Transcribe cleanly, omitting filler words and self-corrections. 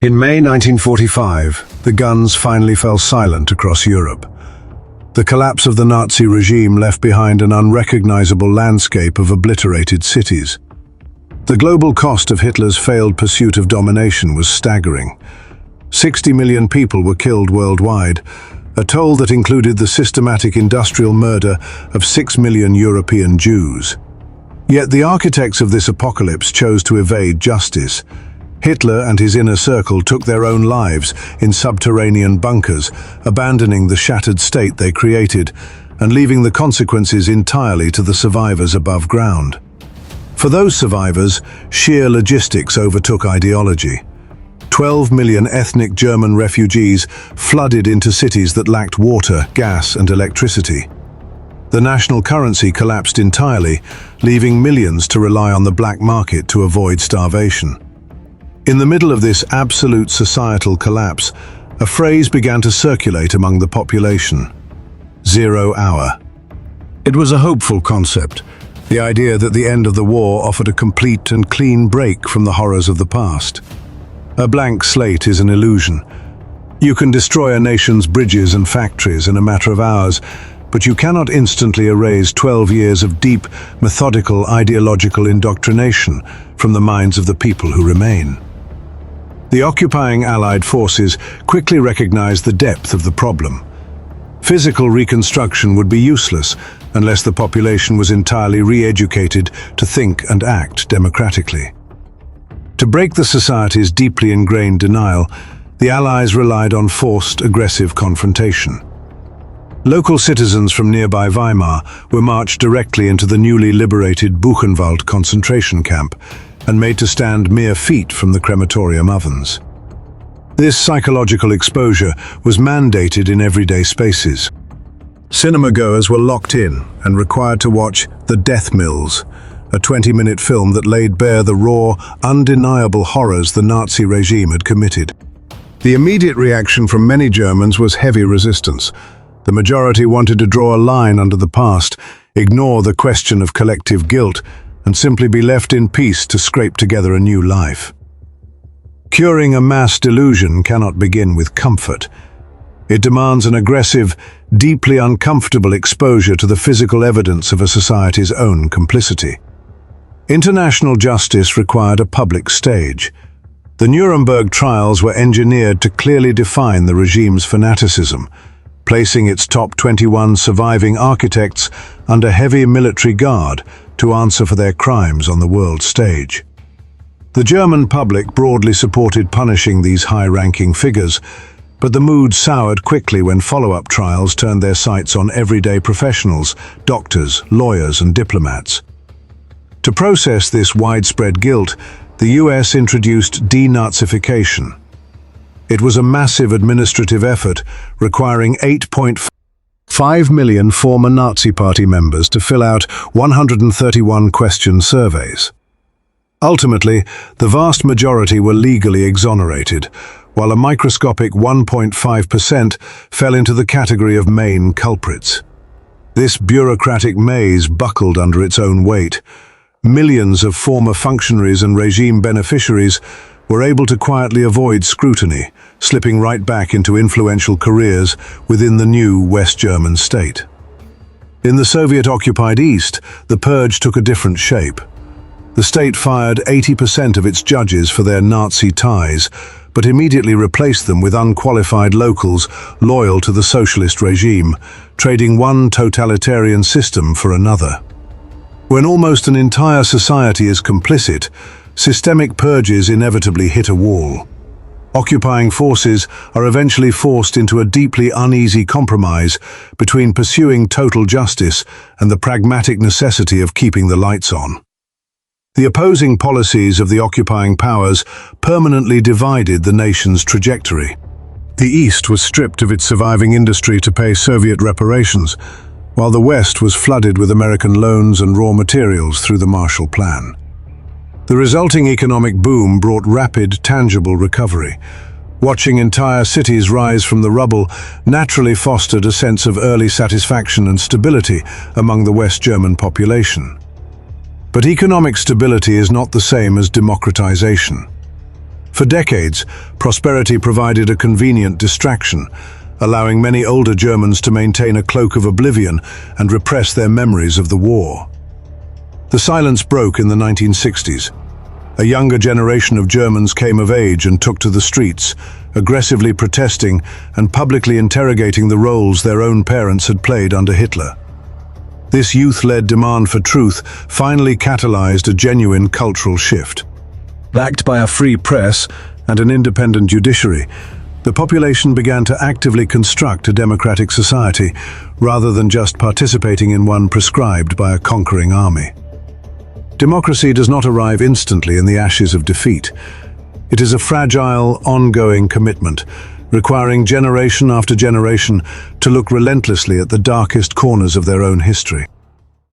In May 1945, the guns finally fell silent across Europe. The collapse of the Nazi regime left behind an unrecognizable landscape of obliterated cities. The global cost of Hitler's failed pursuit of domination was staggering. 60 million people were killed worldwide, a toll that included the systematic industrial murder of 6 million European Jews. Yet the architects of this apocalypse chose to evade justice. Hitler and his inner circle took their own lives in subterranean bunkers, abandoning the shattered state they created and leaving the consequences entirely to the survivors above ground. For those survivors, sheer logistics overtook ideology. 12 million ethnic German refugees flooded into cities that lacked water, gas, and electricity. The national currency collapsed entirely, leaving millions to rely on the black market to avoid starvation. In the middle of this absolute societal collapse, a phrase began to circulate among the population: 0 hour. It was a hopeful concept, the idea that the end of the war offered a complete and clean break from the horrors of the past. A blank slate is an illusion. You can destroy a nation's bridges and factories in a matter of hours, but you cannot instantly erase 12 years of deep, methodical, ideological indoctrination from the minds of the people who remain. The occupying Allied forces quickly recognized the depth of the problem. Physical reconstruction would be useless unless the population was entirely re-educated to think and act democratically. To break the society's deeply ingrained denial, the Allies relied on forced, aggressive confrontation. Local citizens from nearby Weimar were marched directly into the newly liberated Buchenwald concentration camp and made to stand mere feet from the crematorium ovens. This psychological exposure was mandated in everyday spaces. Cinema-goers were locked in and required to watch The Death Mills, a 20-minute film that laid bare the raw, undeniable horrors the Nazi regime had committed. The immediate reaction from many Germans was heavy resistance. The majority wanted to draw a line under the past, ignore the question of collective guilt, and simply be left in peace to scrape together a new life. Curing a mass delusion cannot begin with comfort. It demands an aggressive, deeply uncomfortable exposure to the physical evidence of a society's own complicity. International justice required a public stage. The Nuremberg Trials were engineered to clearly define the regime's fanaticism, placing its top 21 surviving architects under heavy military guard to answer for their crimes on the world stage. The German public broadly supported punishing these high-ranking figures, but the mood soured quickly when follow-up trials turned their sights on everyday professionals, doctors, lawyers, and diplomats. To process this widespread guilt, the US introduced Denazification. It was a massive administrative effort requiring 8.5 million former Nazi Party members to fill out 131 question surveys. Ultimately, the vast majority were legally exonerated, while a microscopic 1.5% fell into the category of main culprits. This bureaucratic maze buckled under its own weight. Millions of former functionaries and regime beneficiaries were able to quietly avoid scrutiny, slipping right back into influential careers within the new West German state. In the Soviet-occupied East, the purge took a different shape. The state fired 80% of its judges for their Nazi ties, but immediately replaced them with unqualified locals loyal to the socialist regime, trading one totalitarian system for another. When almost an entire society is complicit, systemic purges inevitably hit a wall. Occupying forces are eventually forced into a deeply uneasy compromise between pursuing total justice and the pragmatic necessity of keeping the lights on. The opposing policies of the occupying powers permanently divided the nation's trajectory. The East was stripped of its surviving industry to pay Soviet reparations, while the West was flooded with American loans and raw materials through the Marshall Plan. The resulting economic boom brought rapid, tangible recovery. Watching entire cities rise from the rubble naturally fostered a sense of early satisfaction and stability among the West German population. But economic stability is not the same as democratization. For decades, prosperity provided a convenient distraction, allowing many older Germans to maintain a cloak of oblivion and repress their memories of the war. The silence broke in the 1960s. A younger generation of Germans came of age and took to the streets, aggressively protesting and publicly interrogating the roles their own parents had played under Hitler. This youth-led demand for truth finally catalyzed a genuine cultural shift. Backed by a free press and an independent judiciary, the population began to actively construct a democratic society, rather than just participating in one prescribed by a conquering army. Democracy does not arrive instantly in the ashes of defeat. It is a fragile, ongoing commitment, requiring generation after generation to look relentlessly at the darkest corners of their own history.